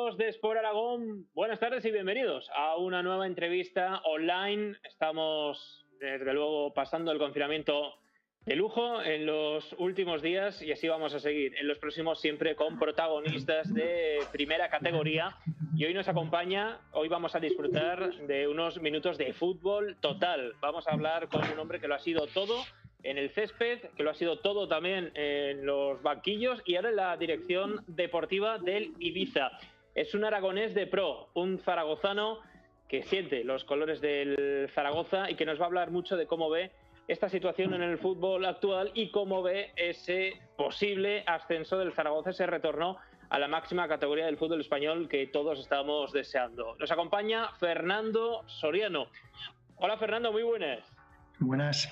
amigos de Sport Aragón, buenas tardes y bienvenidos a una nueva entrevista online. Estamos, desde luego, pasando el confinamiento de lujo en los últimos días y así vamos a seguir en los próximos, siempre con protagonistas de primera categoría. Y hoy nos acompaña, hoy vamos a disfrutar de unos minutos de fútbol total. Vamos a hablar con un hombre que lo ha sido todo en el césped, que lo ha sido todo también en los banquillos y ahora en la dirección deportiva del Ibiza. Es un aragonés de pro, un zaragozano que siente los colores del Zaragoza y que nos va a hablar mucho de cómo ve esta situación en el fútbol actual y cómo ve ese posible ascenso del Zaragoza, ese retorno a la máxima categoría del fútbol español que todos estamos deseando. Nos acompaña Fernando Soriano. Hola Fernando, muy buenas. Buenas.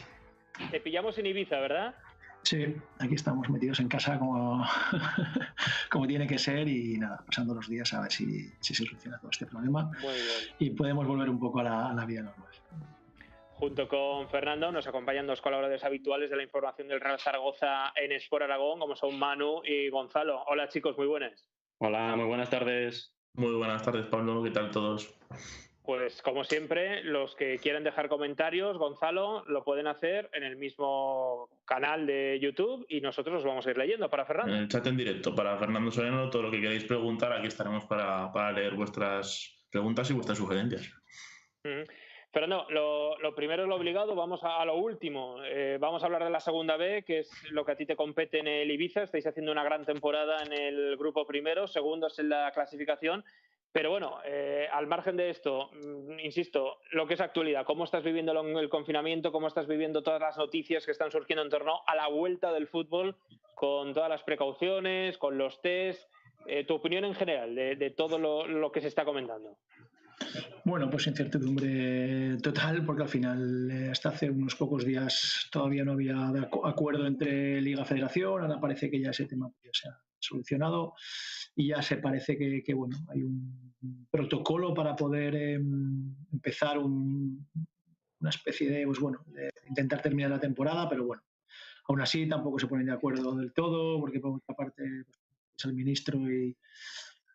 Te pillamos en Ibiza, ¿verdad? Sí, aquí estamos metidos en casa como tiene que ser y nada, pasando los días a ver si se soluciona todo este problema. Muy bien. Y podemos volver un poco a la vida normal. Junto con Fernando nos acompañan dos colaboradores habituales de la información del Real Zaragoza en Sport Aragón, como son Manu y Gonzalo. Hola chicos, muy buenas. Hola, muy buenas tardes. Muy buenas tardes, Pablo, ¿qué tal todos? Pues como siempre, los que quieran dejar comentarios, Gonzalo, lo pueden hacer en el mismo canal de YouTube y nosotros los vamos a ir leyendo para Fernando. En el chat en directo para Fernando Soriano, todo lo que queráis preguntar, aquí estaremos para leer vuestras preguntas y vuestras sugerencias. Fernando, lo primero es lo obligado, vamos a lo último. Vamos a hablar de la segunda B, que es lo que a ti te compete en el Ibiza. Estáis haciendo una gran temporada en el grupo primero, segundos en la clasificación. Pero bueno, al margen de esto, insisto, lo que es actualidad, ¿cómo estás viviendo el confinamiento? ¿Cómo estás viviendo todas las noticias que están surgiendo en torno a la vuelta del fútbol, con todas las precauciones, con los test? Tu opinión en general de todo lo que se está comentando. Bueno, pues incertidumbre total, porque al final hasta hace unos pocos días todavía no había acuerdo entre Liga y Federación. Ahora parece que ya ese tema ya se ha solucionado y ya se parece que bueno, hay un protocolo para poder empezar una especie de, pues bueno, de intentar terminar la temporada, pero bueno, aún así tampoco se ponen de acuerdo del todo, porque por otra parte es el ministro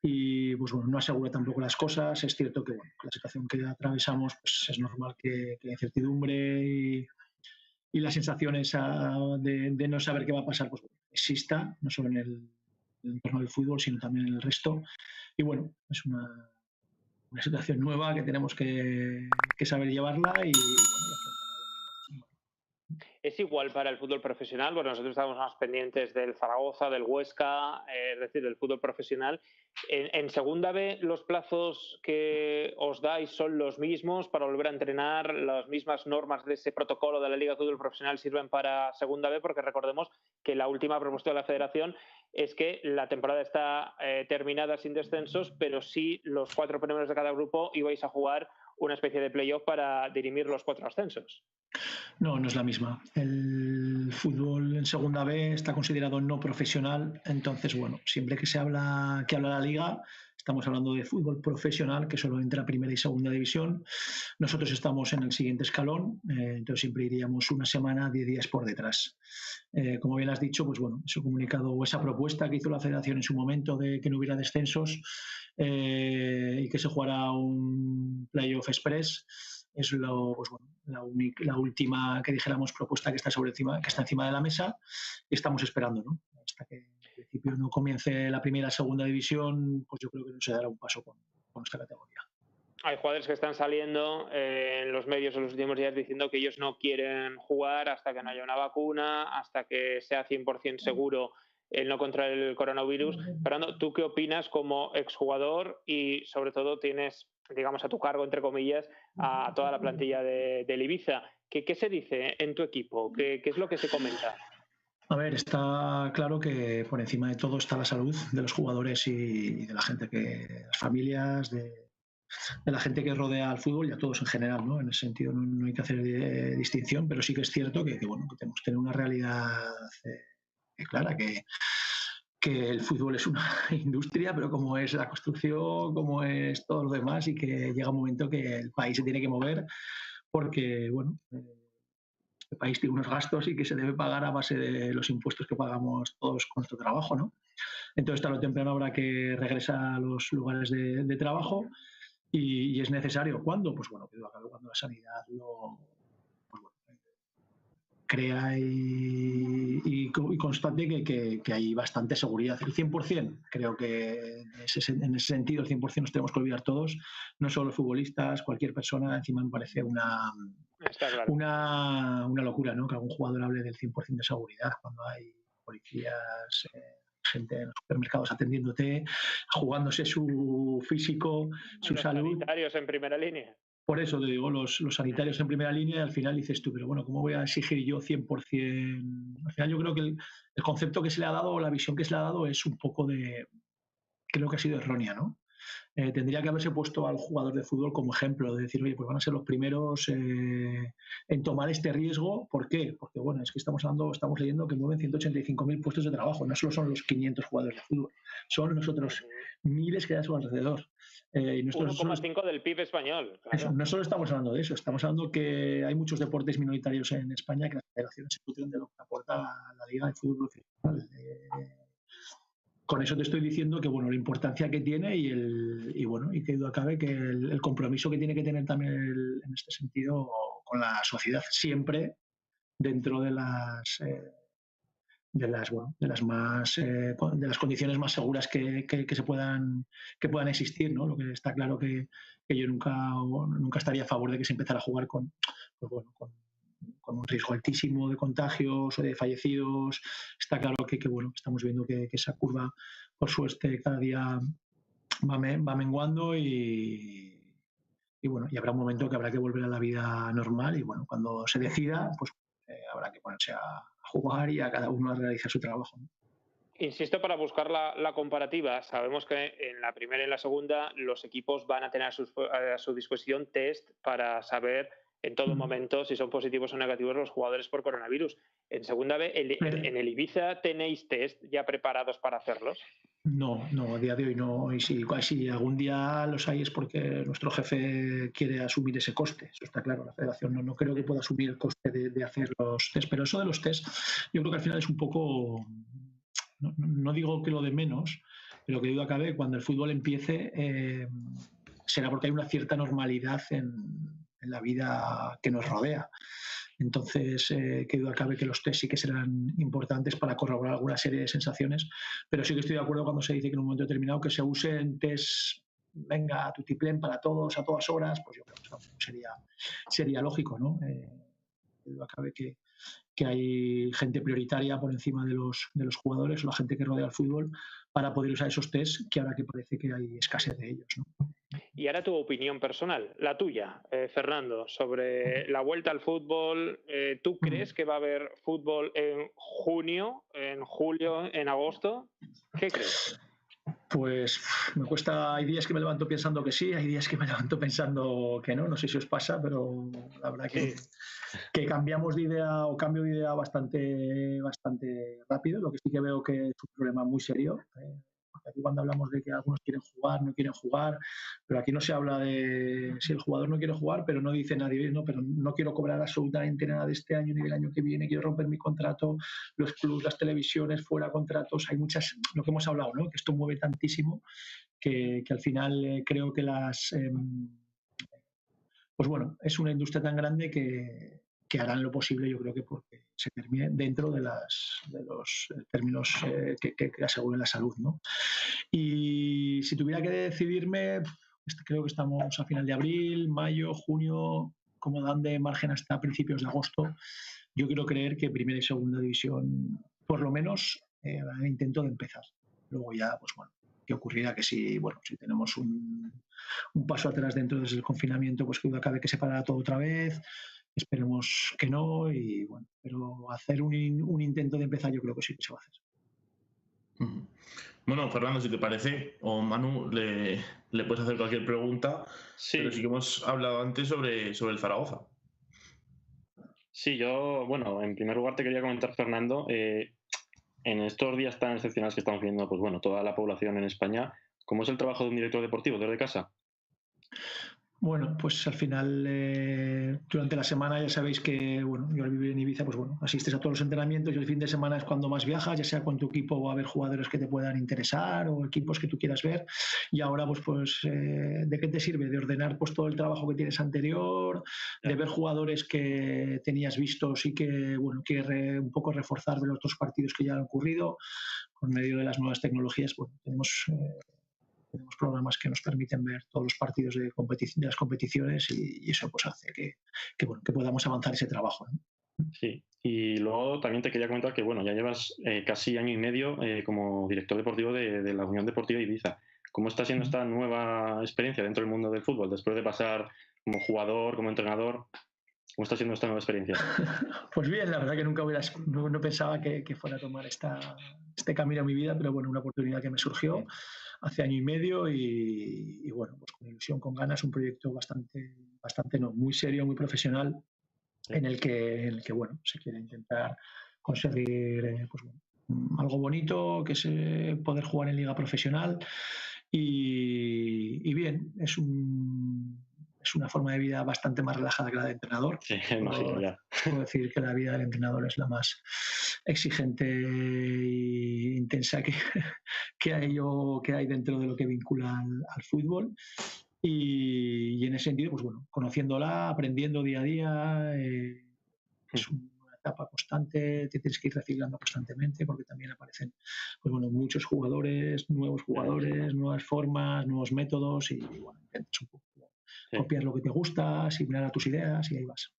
y pues bueno, no asegura tampoco las cosas. Es cierto que bueno, la situación que atravesamos, pues es normal que la incertidumbre y las sensaciones de no saber qué va a pasar, pues bueno, exista, no solo en el entorno del fútbol, sino también en el resto. Y bueno, es una situación nueva que tenemos que saber llevarla y bueno, ¿Es igual para el fútbol profesional? Bueno, nosotros estamos más pendientes del Zaragoza, del Huesca, es decir, del fútbol profesional. En segunda B, ¿los plazos que os dais son los mismos para volver a entrenar? ¿Las mismas normas de ese protocolo de la Liga de Fútbol Profesional sirven para segunda B? Porque recordemos que la última propuesta de la Federación es que la temporada está terminada sin descensos, pero sí los 4 primeros de cada grupo ibais a jugar una especie de playoff para dirimir los 4 ascensos. No, no es la misma. El fútbol en segunda B está considerado no profesional, entonces bueno, siempre que habla la liga, estamos hablando de fútbol profesional que solo entra primera y segunda división. Nosotros estamos en el siguiente escalón, entonces siempre iríamos una semana, 10 días por detrás. Como bien has dicho, pues bueno, ese comunicado o esa propuesta que hizo la Federación en su momento de que no hubiera descensos y que se jugara un playoff express es pues bueno, la última que dijéramos propuesta que está encima de la mesa y estamos esperando, ¿no? Hasta que en principio no comience la primera, segunda división, pues yo creo que no se dará un paso con esta categoría. Hay jugadores que están saliendo en los medios en los últimos días diciendo que ellos no quieren jugar hasta que no haya una vacuna, hasta que sea 100% seguro el no contraer el coronavirus. Fernando, ¿tú qué opinas como exjugador y sobre todo tienes, digamos, a tu cargo, entre comillas, a toda la plantilla del Ibiza? ¿Qué se dice en tu equipo? ¿Qué es lo que se comenta? A ver, está claro que por encima de todo está la salud de los jugadores y de la gente las familias, de la gente que rodea al fútbol y a todos en general, ¿no? En ese sentido no hay que hacer distinción, pero sí que es cierto que bueno, que tenemos que tener una realidad clara, que el fútbol es una industria, pero como es la construcción, como es todo lo demás, y que llega un momento que el país se tiene que mover porque, bueno, el país tiene unos gastos y que se debe pagar a base de los impuestos que pagamos todos con nuestro trabajo, ¿no? Entonces, tarde o temprano habrá que regresar a los lugares de trabajo y es necesario. ¿Cuándo? Pues bueno, cuando la sanidad lo crea y constate que hay bastante seguridad. El 100%, creo que en ese sentido, el 100% nos tenemos que olvidar todos, no solo los futbolistas, cualquier persona. Encima me parece una locura, ¿no? Que algún jugador hable del 100% de seguridad cuando hay policías, gente en los supermercados atendiéndote, jugándose su físico, su los salud. Sanitarios en primera línea. Por eso te digo, los sanitarios en primera línea, y al final dices tú, pero bueno, ¿cómo voy a exigir yo 100%? Al final yo creo que el concepto que se le ha dado, o la visión que se le ha dado es un poco creo que ha sido errónea, ¿no? Tendría que haberse puesto al jugador de fútbol como ejemplo, de decir, oye, pues van a ser los primeros en tomar este riesgo. ¿Por qué? Porque, bueno, es que estamos leyendo que mueven 185.000 puestos de trabajo. No solo son los 500 jugadores de fútbol, son los otros miles que hay a su alrededor. 1,5 del PIB español. Claro. Eso, no solo estamos hablando de eso, estamos hablando que hay muchos deportes minoritarios en España que las federaciones se nutren de lo que aporta la Liga de Fútbol Profesional. Con eso te estoy diciendo que bueno, la importancia que tiene y que duda cabe que el compromiso que tiene que tener también en este sentido con la sociedad, siempre dentro de las condiciones más seguras que puedan existir, ¿no? Lo que está claro que yo nunca estaría a favor de que se empezara a jugar con un riesgo altísimo de contagios o de fallecidos. Está claro que estamos viendo que esa curva, por suerte, cada día va menguando y habrá un momento que habrá que volver a la vida normal y bueno, cuando se decida, pues habrá que ponerse a jugar y a cada uno a realizar su trabajo, ¿no? Insisto, para buscar la comparativa, sabemos que en la primera y en la segunda los equipos van a tener a su disposición test para saber en todo momento si son positivos o negativos los jugadores por coronavirus. En segunda B, ¿en el Ibiza tenéis test ya preparados para hacerlos? No, a día de hoy no. Y si algún día los hay es porque nuestro jefe quiere asumir ese coste. Eso está claro. La federación no creo que pueda asumir el coste de hacer los test. Pero eso de los test, yo creo que al final es un poco, no digo que lo de menos, pero que duda cabe, cuando el fútbol empiece será porque hay una cierta normalidad en la vida que nos rodea. Entonces, que duda cabe que los test sí que serán importantes para corroborar alguna serie de sensaciones, pero sí que estoy de acuerdo cuando se dice que en un momento determinado que se usen test, venga, tutiplén para todos, a todas horas, pues yo creo que sería lógico, ¿no? Que duda cabe que hay gente prioritaria por encima de los jugadores o la gente que rodea el fútbol para poder usar esos test, que ahora que parece que hay escasez de ellos, ¿no? Y ahora tu opinión personal, la tuya, Fernando, sobre la vuelta al fútbol. ¿Tú crees que va a haber fútbol en junio, en julio, en agosto? ¿Qué crees? Pues me cuesta, hay días que me levanto pensando que sí, hay días que me levanto pensando que no sé si os pasa, pero la verdad que cambiamos de idea o cambio de idea bastante rápido. Lo que sí que veo que es un problema muy serio. Aquí cuando hablamos de que algunos quieren jugar, no quieren jugar, pero aquí no se habla de si el jugador no quiere jugar, pero no dice nadie, no, pero no quiero cobrar absolutamente nada de este año ni del año que viene, quiero romper mi contrato, los clubs, las televisiones, fuera contratos, hay muchas, lo que hemos hablado, ¿no? Que esto mueve tantísimo que al final creo que pues bueno, es una industria tan grande que harán lo posible, yo creo que porque se termine dentro de los términos que aseguren la salud, ¿no? Y si tuviera que decidirme, creo que estamos a final de abril, mayo, junio, como dan de margen hasta principios de agosto. Yo quiero creer que primera y segunda división, por lo menos, intento de empezar. Luego ya, pues bueno, ¿qué ocurrirá? Que si tenemos un paso atrás dentro del confinamiento, pues que duda cabe que se parará todo otra vez. Esperemos que no, y bueno, pero hacer un intento de empezar yo creo que sí que se va a hacer. Bueno, Fernando, si te parece, o Manu, le puedes hacer cualquier pregunta, sí. Pero sí que hemos hablado antes sobre el Zaragoza. Sí, yo, bueno, en primer lugar te quería comentar, Fernando, en estos días tan excepcionales que estamos viendo, pues bueno, toda la población en España, ¿cómo es el trabajo de un director deportivo desde casa? Bueno, pues al final, durante la semana ya sabéis que, bueno, yo al vivir en Ibiza, pues bueno, asistes a todos los entrenamientos y el fin de semana es cuando más viajas, ya sea con tu equipo o a ver jugadores que te puedan interesar o equipos que tú quieras ver. Y ahora, pues ¿de qué te sirve? De ordenar pues todo el trabajo que tienes anterior, de ver jugadores que tenías vistos y que, bueno, un poco reforzar de los otros partidos que ya han ocurrido. Por medio de las nuevas tecnologías, bueno, tenemos programas que nos permiten ver todos los partidos de las competiciones y eso pues hace bueno, que podamos avanzar ese trabajo, ¿no? Sí, y luego también te quería comentar que bueno, ya llevas casi año y medio como director deportivo de la Unión Deportiva Ibiza. ¿Cómo está siendo esta nueva experiencia dentro del mundo del fútbol? Después de pasar como jugador, como entrenador, ¿cómo está siendo esta nueva experiencia? Pues bien, la verdad que nunca no pensaba que fuera a tomar este camino en mi vida, pero bueno, una oportunidad que me surgió hace año y medio y bueno, pues con ilusión, con ganas, un proyecto bastante no, muy serio, muy profesional, en el que bueno, se quiere intentar conseguir pues, bueno, algo bonito, que es poder jugar en liga profesional y bien, es una forma de vida bastante más relajada que la de entrenador. Sí, imagino ya. Puedo decir que la vida del entrenador es la más exigente e intensa que hay dentro de lo que vincula al fútbol. Y en ese sentido, pues bueno, conociéndola, aprendiendo día a día, es una etapa constante, te tienes que ir reciclando constantemente porque también aparecen pues bueno, muchos jugadores, nuevos jugadores, nuevas formas, nuevos métodos y bueno, intentas un poco copiar lo que te gusta, asimilar a tus ideas y ahí vas.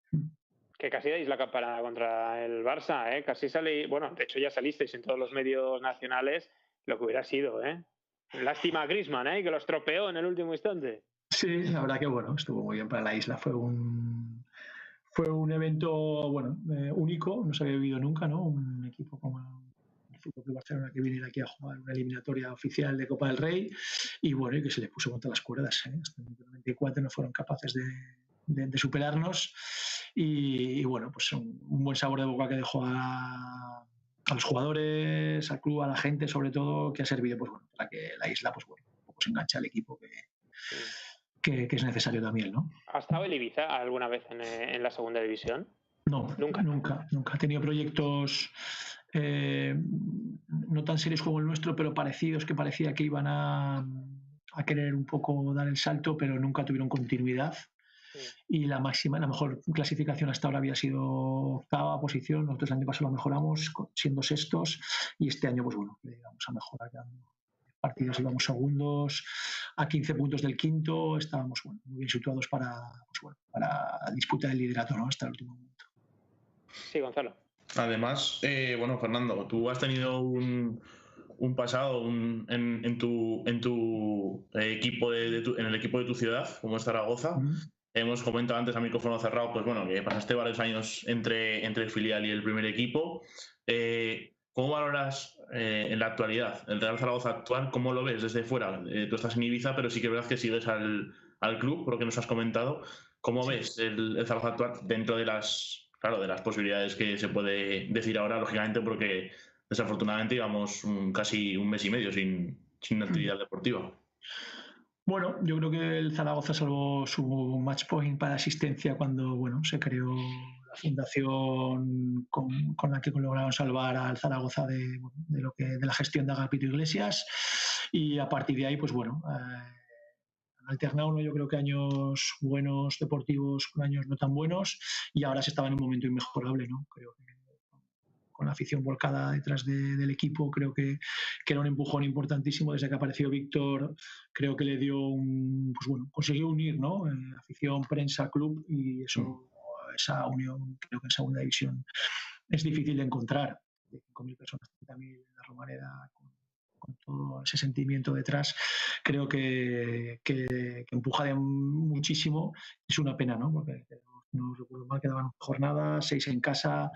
Que casi dais la campanada contra el Barça, ¿eh? Casi bueno, de hecho ya salisteis en todos los medios nacionales, lo que hubiera sido, ¿eh? Lástima a Griezmann, ¿eh? Que lo estropeó en el último instante. Sí, la verdad que bueno, estuvo muy bien para la isla, fue un evento, bueno, único, no se había vivido nunca, ¿no? Un equipo como el Fútbol Club Barcelona que viniera aquí a jugar una eliminatoria oficial de Copa del Rey y bueno, y que se le puso contra las cuerdas, ¿eh? Hasta el 94 no fueron capaces de superarnos y bueno, pues un buen sabor de boca que dejó a los jugadores, al club, a la gente sobre todo, que ha servido pues bueno, para que la isla pues bueno, un poco se enganche al equipo que es necesario también, ¿no? ¿Ha estado el Ibiza alguna vez en la segunda división? No, nunca. Ha tenido proyectos no tan serios como el nuestro, pero parecidos, que parecía que iban a querer un poco dar el salto, pero nunca tuvieron continuidad. Y la mejor clasificación hasta ahora había sido octava posición. Nosotros el año pasado lo mejoramos siendo sextos y este año, pues bueno, vamos a mejorar. Partidos íbamos segundos, a 15 puntos del quinto, estábamos bueno, muy bien situados para disputar el liderato, ¿no? Hasta el último momento. Sí, Gonzalo. Además, bueno, Fernando, tú has tenido un pasado en tu equipo en el equipo de tu ciudad, como es Zaragoza. Hemos comentado antes a micrófono cerrado, pues bueno, que pasaste varios años entre el filial y el primer equipo. ¿Cómo valoras en la actualidad el Real Zaragoza actual? ¿Cómo lo ves desde fuera? Tú estás en Ibiza, pero sí que es verdad que sigues al club, por lo que nos has comentado. ¿Cómo ves el Zaragoza actual dentro de las posibilidades que se puede decir ahora, lógicamente, porque desafortunadamente llevamos casi un mes y medio sin actividad deportiva? Bueno, yo creo que el Zaragoza salvó su match point para asistencia cuando bueno, se creó la fundación con la que lograron salvar al Zaragoza de la gestión de Agapito Iglesias y a partir de ahí, pues bueno, han alternado, ¿no? Yo creo que años buenos deportivos con años no tan buenos y ahora se estaba en un momento inmejorable, ¿no? Creo que con la afición volcada detrás del equipo, creo que era un empujón importantísimo. Desde que apareció Víctor, creo que le dio pues bueno, consiguió unir, ¿no? Afición, prensa, club, y esa unión, creo que en segunda división es difícil de encontrar. De 5.000 personas, 30.000 en la Romareda, con todo ese sentimiento detrás, creo que empuja muchísimo. Es una pena, ¿no? Porque no recuerdo mal, quedaban jornadas, 6 en casa,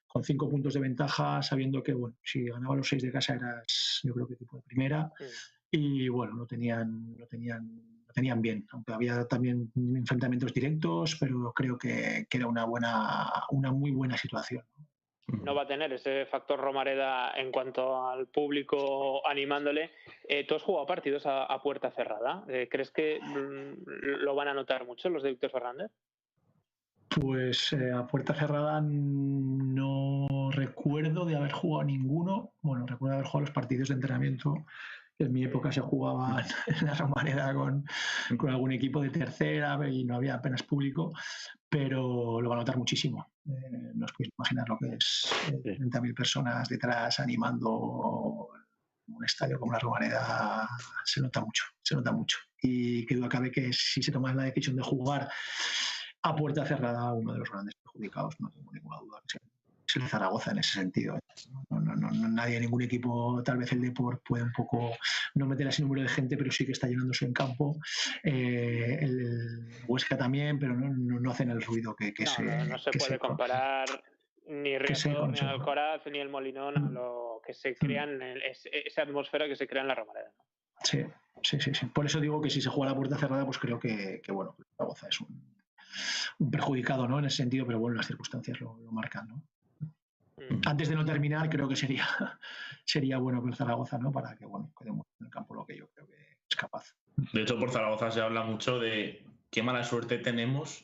con 5 puntos de ventaja, sabiendo que bueno, si ganaba los 6 de casa eras, yo creo que equipo de primera, y bueno, lo tenían bien, aunque había también enfrentamientos directos, pero creo que era una muy buena situación. no va a tener ese factor Romareda en cuanto al público animándole. ¿Tú has jugado partidos a puerta cerrada? ¿Crees que lo van a notar mucho los de Víctor Fernández? Pues a puerta cerrada no recuerdo de haber jugado ninguno. Bueno, recuerdo haber jugado los partidos de entrenamiento, que en mi época se jugaba en la Romareda con algún equipo de tercera y no había apenas público, pero lo va a notar muchísimo. No os podéis imaginar lo que es 30.000 personas detrás animando un estadio como la Romareda. Se nota mucho. Y que duda cabe que si se toma la decisión de jugar a puerta cerrada, uno de los grandes perjudicados, no tengo ninguna duda, que es el Zaragoza en ese sentido. Nadie, ningún equipo, tal vez el Depor puede un poco no meter ese número de gente, pero sí que está llenándose en campo. El Huesca también, pero no hacen el ruido que no se puede comparar ni Riazor, ni Alcoraz, ni el Molinón a lo que se crean, esa atmósfera que se crea en la Romareda, ¿no? Sí. Por eso digo que si se juega a la puerta cerrada, pues creo que bueno, Zaragoza es un perjudicado, ¿no? En ese sentido, pero bueno, las circunstancias lo marcan, ¿no? Antes de no terminar, creo que sería bueno que el Zaragoza, ¿no? Para que, bueno, quedemos en el campo lo que yo creo que es capaz. De hecho, por Zaragoza se habla mucho de qué mala suerte tenemos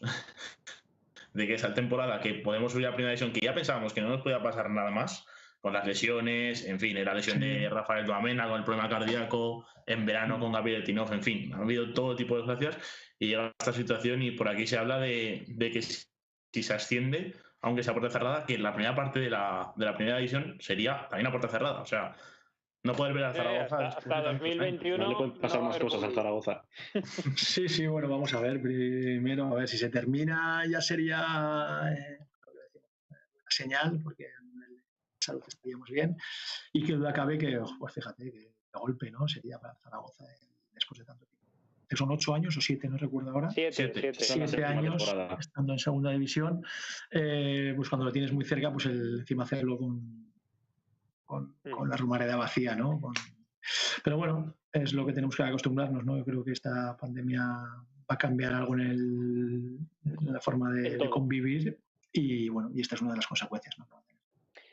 de que esa temporada que podemos subir a Primera División, que ya pensábamos que no nos podía pasar nada más, con las lesiones, en fin, la lesión de Rafael Duamena con el problema cardíaco, en verano con Gabriel Tinov, en fin, ha habido todo tipo de desgracias y llega esta situación y por aquí se habla de que si se asciende, aunque sea puerta cerrada, que la primera parte de la Primera División sería también a puerta cerrada, o sea, no poder ver a Zaragoza hasta 2021 no le pueden pasar más cosas al Zaragoza. Sí, bueno, vamos a ver primero, a ver si se termina, ya sería una señal, porque en el salud estaríamos bien, y que duda cabe que, pues fíjate, que de golpe, ¿no? Sería para Zaragoza después de tanto tiempo. Son 8 años o 7, no recuerdo ahora. 7 años estando en segunda división, pues cuando lo tienes muy cerca, pues encima hacerlo con la Romareda vacía, ¿no? Pero bueno, es lo que tenemos que acostumbrarnos, ¿no? Yo creo que esta pandemia va a cambiar algo en la forma de convivir y bueno, y esta es una de las consecuencias, ¿no?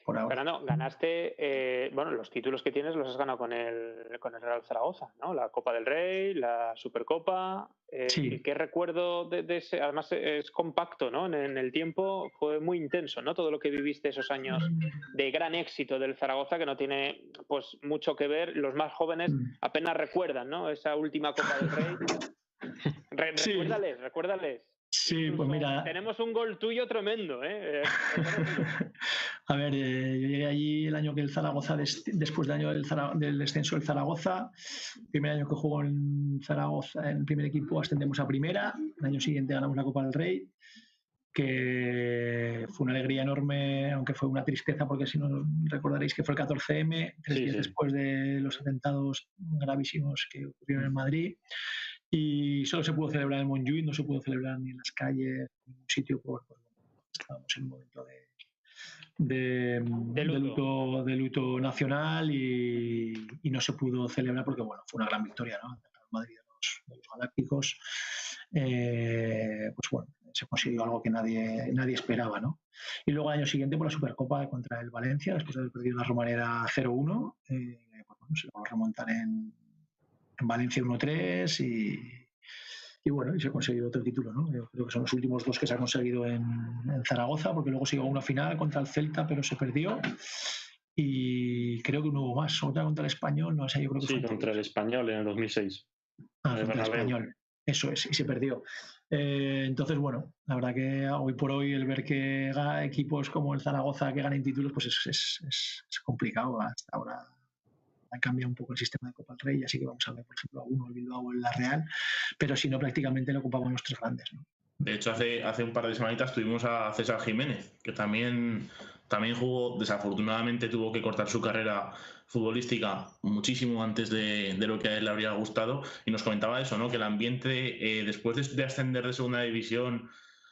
Por ahora. Fernando, ganaste, bueno, los títulos que tienes los has ganado con el Real Zaragoza, ¿no? La Copa del Rey, la Supercopa. Sí. ¿Qué recuerdo de ese? Además es compacto, ¿no? En el tiempo fue muy intenso, ¿no? Todo lo que viviste esos años de gran éxito del Zaragoza, que no tiene pues mucho que ver. Los más jóvenes apenas recuerdan, ¿no? Esa última Copa del Rey. Recuérdales. Sí, incluso, pues mira. Tenemos un gol tuyo tremendo, ¿eh? A ver, yo llegué allí el año que el Zaragoza, después del año del descenso del Zaragoza, primer año que jugó en Zaragoza, en el primer equipo ascendemos a primera, el año siguiente ganamos la Copa del Rey, que fue una alegría enorme, aunque fue una tristeza, porque si no recordaréis que fue el 14M, 3 días después de los atentados gravísimos que ocurrieron en Madrid. Y solo se pudo celebrar en Montjuïc, no se pudo celebrar ni en las calles, en ningún sitio, porque estábamos en un momento de luto nacional y no se pudo celebrar porque bueno, fue una gran victoria, ¿no? El Madrid de los Galácticos, pues bueno, se consiguió algo que nadie esperaba, ¿no? Y luego al año siguiente por la Supercopa contra el Valencia, después de haber perdido la Romareda 0-1, pues bueno, se logró remontar en Valencia 1-3 y bueno, y se ha conseguido otro título, ¿no? Yo creo que son los últimos 2 que se han conseguido en Zaragoza, porque luego se llegó a una final contra el Celta, pero se perdió. Y creo que no hubo más. Otra contra el Español, no sé, yo creo que fue contra el Español en el 2006. Contra el Español. Eso es, y se perdió. Entonces, bueno, la verdad que hoy por hoy el ver que equipos como el Zaragoza que ganen títulos, pues es complicado. Hasta ahora ha cambiado un poco el sistema de Copa del Rey, así que vamos a ver, por ejemplo, a uno, el Bilbao o el La Real, pero si no, prácticamente lo ocupaban los 3 grandes, ¿no? De hecho, hace un par de semanitas tuvimos a César Jiménez, que también jugó, desafortunadamente tuvo que cortar su carrera futbolística muchísimo antes de lo que a él le habría gustado, y nos comentaba eso, ¿no? Que el ambiente, después de ascender de segunda división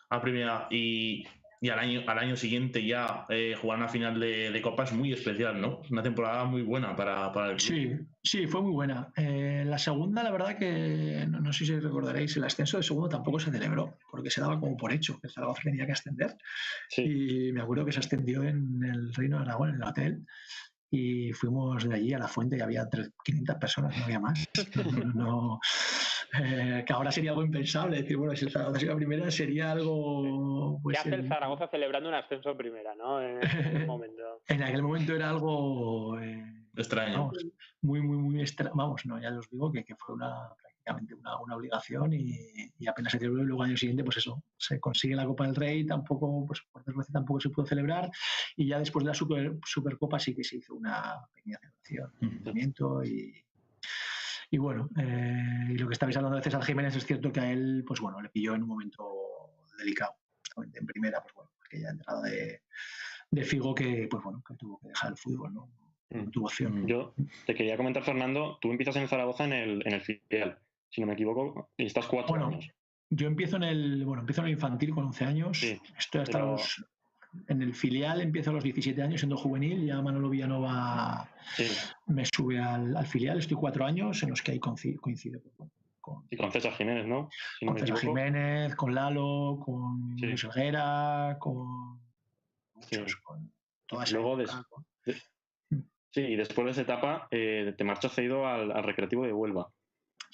a primera y y al año siguiente ya jugar una final de Copa es muy especial, ¿no? Una temporada muy buena para el club. Sí, fue muy buena. La segunda, la verdad que no sé si recordaréis, el ascenso de segundo tampoco se celebró, porque se daba como por hecho que el Zaragoza tenía que ascender. Sí. Y me acuerdo que se ascendió en el Reino de Aragón, en el hotel, y fuimos de allí a la fuente y había 500 personas, no había más. Que ahora sería algo impensable. Decir, bueno, si el Zaragoza sigue a primera sería algo... Pues, ¿qué hace el Zaragoza celebrando un ascenso en primera, no? En aquel momento. En aquel momento era algo... extraño. Vamos, muy extraño. Vamos, no, ya os digo que fue prácticamente una obligación y apenas se celebró. Y luego al año siguiente, pues eso, se consigue la Copa del Rey, tampoco, pues por desgracia tampoco se pudo celebrar, y ya después de la Supercopa sí que se hizo una pequeña celebración, y bueno, y lo que estabais hablando de César Jiménez, es cierto que a él, pues bueno, le pilló en un momento delicado, justamente en primera, pues bueno, aquella entrada de Figo que, pues bueno, que tuvo que dejar el fútbol, ¿no? No tuvo opción. Yo te quería comentar, Fernando, tú empiezas en Zaragoza en el filial, si no me equivoco, y estás 4 años. Yo empiezo en el infantil con 11 años, sí, estoy hasta en el filial empiezo a los 17 años siendo juvenil, ya Manolo Villanova me sube al filial, estoy 4 años en los que ahí coincido con César Jiménez, ¿no? Si con César Jiménez, con Lalo, con Luis Helguera, con muchos, con toda esa luego sí, y después de esa etapa te marchas cedido al Recreativo de Huelva.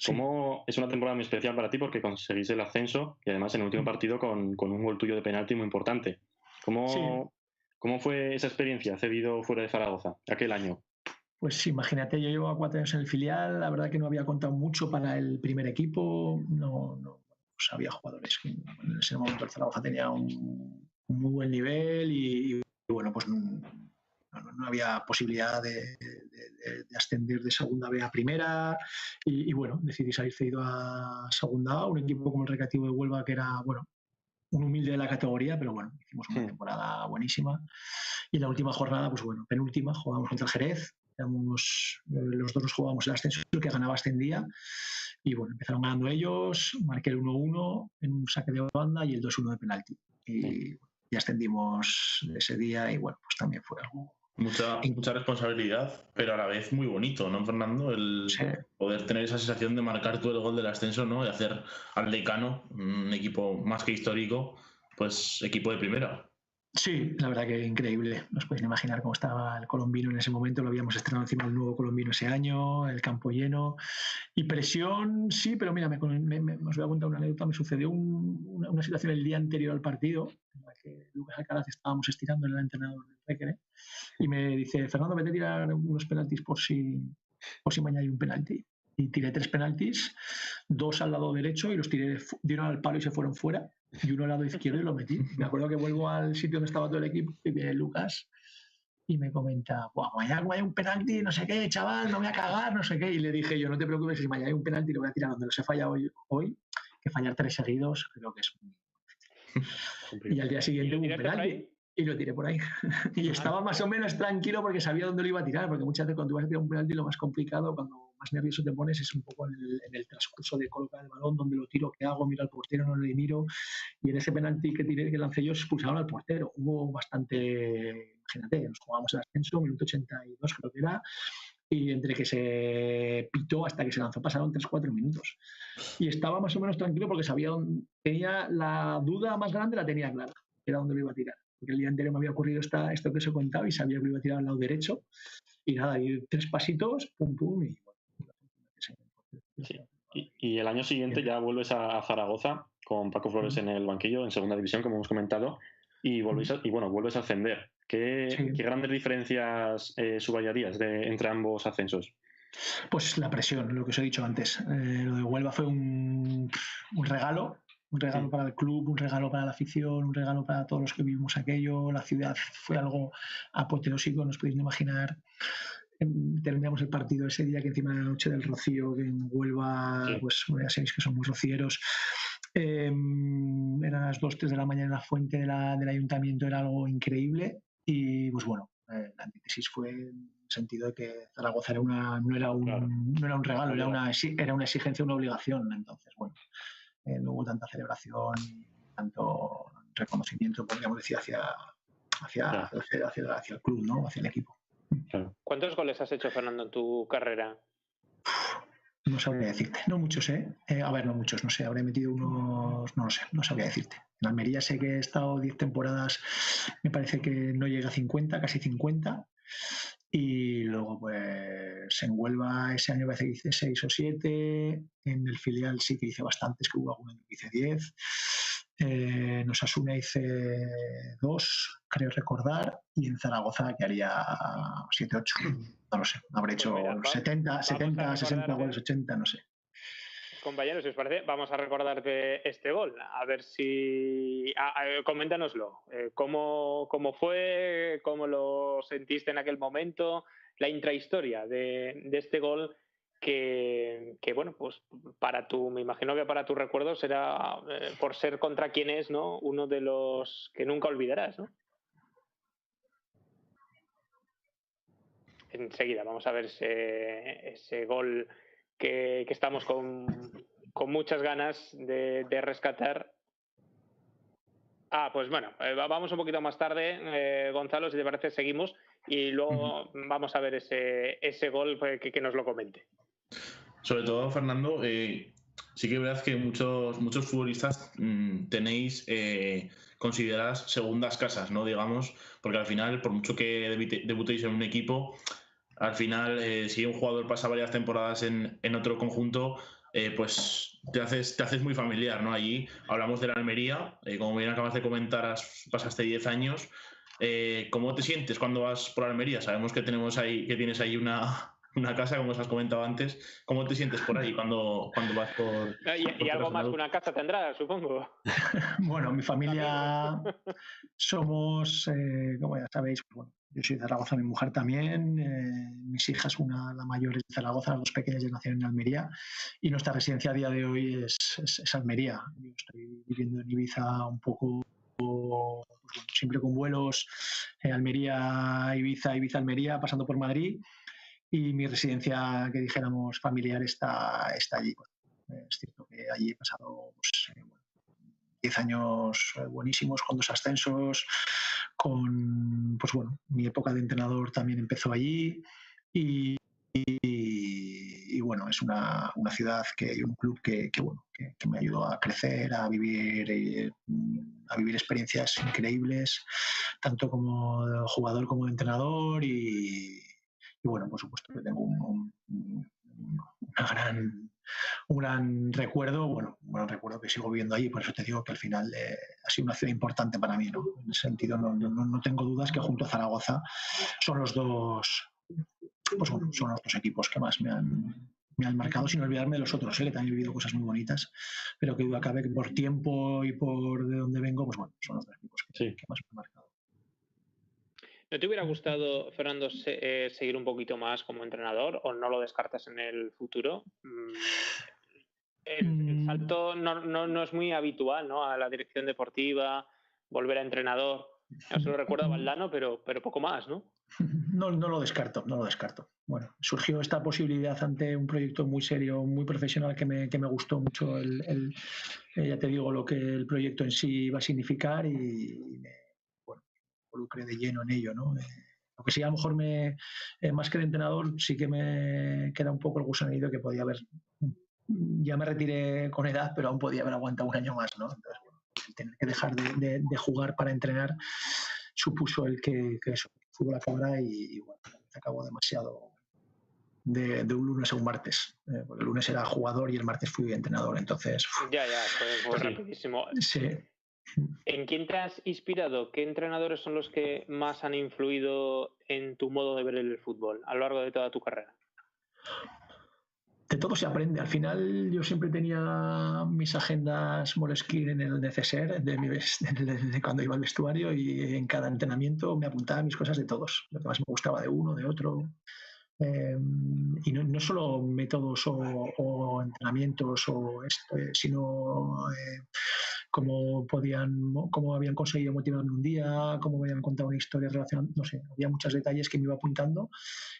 ¿Cómo es una temporada muy especial para ti porque conseguís el ascenso y además en el último partido con un gol tuyo de penalti muy importante? ¿Cómo fue esa experiencia cedido fuera de Zaragoza aquel año? Pues imagínate, yo llevo 4 años en el filial, la verdad que no había contado mucho para el primer equipo, no pues había jugadores que en ese momento el Zaragoza tenía un muy buen nivel y bueno, pues no había posibilidad de ascender de segunda B a primera y bueno, decidí salir cedido a segunda A, un equipo como el Recreativo de Huelva que era, bueno, un humilde de la categoría, pero bueno, hicimos una temporada buenísima y la última jornada, pues bueno, penúltima, jugábamos contra el Jerez, los dos nos jugábamos el ascenso, el que ganaba ascendía y bueno, empezaron ganando ellos, marqué el 1-1 en un saque de banda y el 2-1 de penalti y ascendimos ese día y bueno, pues también fue algo... Mucha responsabilidad, pero a la vez muy bonito, ¿no, Fernando? El poder tener esa sensación de marcar tú el gol del ascenso, ¿no? Y hacer al Decano, un equipo más que histórico, pues equipo de primera. Sí, la verdad que increíble. Os podéis imaginar cómo estaba el colombino en ese momento. Lo habíamos estrenado encima del nuevo colombino ese año, el campo lleno. Y presión, sí, pero mira, os voy a contar una anécdota. Me sucedió una situación el día anterior al partido, en la que Lucas Alcaraz estábamos estirando en el entrenador del Recre, y me dice, Fernando, vete a tirar unos penaltis por si mañana hay un penalti. Y tiré 3 penaltis, 2 al lado derecho y los tiré de uno al palo y se fueron fuera. Y uno al lado izquierdo y lo metí. Me acuerdo que vuelvo al sitio donde estaba todo el equipo y viene Lucas y me comenta, mañana hay un penalti, no sé qué, chaval, no voy a cagar, no sé qué. Y le dije yo, no te preocupes, si mañana hay un penalti lo voy a tirar donde los he fallado hoy, que fallar 3 seguidos creo que es muy difícil. Y al día siguiente hubo un penalti y lo tiré por ahí. Y estaba más o menos tranquilo porque sabía dónde lo iba a tirar, porque muchas veces cuando tú vas a tirar un penalti lo más complicado, cuando más nervioso te pones, es un poco en el transcurso de colocar el balón, donde lo tiro, qué hago, miro al portero, no le miro. Y en ese penalti que lancé yo, se expulsaron al portero. Hubo bastante, imagínate, nos jugábamos el ascenso, minuto 82 creo que era, y entre que se pitó hasta que se lanzó pasaron 3-4 minutos. Y estaba más o menos tranquilo porque sabía dónde, tenía la duda más grande, la tenía clara, era dónde lo iba a tirar. Porque el día anterior me había ocurrido esto que os he contado y sabía que lo iba a tirar al lado derecho. Y nada, y 3 pasitos, pum, pum, y bueno. Sí. Y el año siguiente ya vuelves a Zaragoza con Paco Flores en el banquillo, en segunda división, como hemos comentado, y vuelves a ascender. ¿Qué grandes diferencias subrayarías entre ambos ascensos? Pues la presión, lo que os he dicho antes. Lo de Huelva fue un regalo. Un regalo para el club, un regalo para la afición, un regalo para todos los que vivimos aquello. La ciudad fue algo apoteósico, no os podéis imaginar. Terminamos el partido ese día que encima de la noche del Rocío, que en Huelva, pues ya sabéis que son muy rocieros. Eran las 2-3 de la mañana en la fuente del ayuntamiento, era algo increíble. Y pues bueno, la antítesis fue en el sentido de que Zaragoza no era un regalo, era una exigencia, una obligación. Entonces, bueno. No hubo tanta celebración, tanto reconocimiento, podríamos decir, hacia el club, ¿no? Hacia el equipo. Claro. ¿Cuántos goles has hecho, Fernando, en tu carrera? No sabría decirte, no muchos, a ver, no muchos, no sé, habré metido unos, no lo sé, no sabría decirte. En Almería sé que he estado 10 temporadas, me parece que no llega a 50, casi 50, y luego pues en Huelva ese año parece que hice 6 o 7, en el filial sí que hice bastantes, que hubo algún año que hice 10, en Osasuna hice 2, creo recordar, y en Zaragoza que haría 7, 8. No lo sé, habré hecho Pues mira, 70, 60 goles, 80, no sé. Compañeros, si os parece, vamos a recordarte este gol. A ver si... coméntanoslo. ¿Cómo fue? ¿Cómo lo sentiste en aquel momento? La intrahistoria de este gol que, bueno, pues me imagino que para tu recuerdo será, por ser contra quien es, ¿no? Uno de los que nunca olvidarás, ¿no? Enseguida vamos a ver ese gol que estamos con muchas ganas de rescatar. Pues bueno, vamos un poquito más tarde, Gonzalo, si te parece, seguimos y luego vamos a ver ese gol que nos lo comente. Sobre todo, Fernando, sí que es verdad que muchos futbolistas tenéis consideradas segundas casas, ¿no? Digamos, porque al final, por mucho que debutéis en un equipo, al final, si un jugador pasa varias temporadas en otro conjunto, pues te haces muy familiar, ¿no? Allí hablamos de la Almería, como bien acabas de comentar, pasaste 10 años. ¿Cómo te sientes cuando vas por Almería? Sabemos que tienes ahí una casa, como os has comentado antes. ¿Cómo te sientes por ahí cuando vas por... Y algo más que una casa tendrás, supongo. Bueno, mi familia somos, como ya sabéis, pues bueno, yo soy de Zaragoza, mi mujer también, mis hijas, la mayor es de Zaragoza, las dos pequeñas ya nacieron en Almería, y nuestra residencia a día de hoy es Almería. Yo estoy viviendo en Ibiza un poco, pues bueno, siempre con vuelos, Almería, Ibiza, Almería, pasando por Madrid, y mi residencia, que dijéramos familiar, está allí. Es cierto que allí he pasado pues, 10 años buenísimos, con 2 ascensos, pues bueno, mi época de entrenador también empezó allí y bueno, es una ciudad y un club que me ayudó a crecer, a vivir experiencias increíbles, tanto como jugador como entrenador y bueno, por supuesto que tengo un gran recuerdo, un gran recuerdo que sigo viviendo ahí, por eso te digo que al final ha sido una ciudad importante para mí, ¿no? En ese sentido no tengo dudas que junto a Zaragoza son los dos, pues bueno, son los dos equipos que más me han marcado, sin olvidarme de los otros, que también he vivido cosas muy bonitas, pero que duda cabe que por tiempo y por de dónde vengo, pues bueno, son los dos equipos que más me han marcado. ¿No te hubiera gustado, Fernando, seguir un poquito más como entrenador o no lo descartas en el futuro? El salto no es muy habitual, ¿no? A la dirección deportiva, volver a entrenador. Yo solo recuerdo a Valdano, pero poco más, ¿no? No lo descarto. Bueno, surgió esta posibilidad ante un proyecto muy serio, muy profesional, que me gustó mucho ya te digo lo que el proyecto en sí va a significar y me involucré de lleno en ello, ¿no? Lo que sí, a lo mejor más que de entrenador, sí que me queda un poco el gusanillo que podía haber. Ya me retiré con edad, pero aún podía haber aguantado un año más, ¿no? Entonces, bueno, el tener que dejar de jugar para entrenar supuso el que eso, el fútbol acabara y bueno, se acabó demasiado de un lunes a un martes. Porque el lunes era jugador y el martes fui entrenador, entonces... Ya, fue rapidísimo. Sí. ¿En quién te has inspirado? ¿Qué entrenadores son los que más han influido en tu modo de ver el fútbol a lo largo de toda tu carrera? De todo se aprende. Al final yo siempre tenía mis agendas Moleskine en el neceser de cuando iba al vestuario, y en cada entrenamiento me apuntaba mis cosas de todos. Lo que más me gustaba de uno, de otro. Y no solo métodos o entrenamientos sino cómo habían conseguido motivarme un día, cómo me habían contado una historia relacionada, no sé, había muchos detalles que me iba apuntando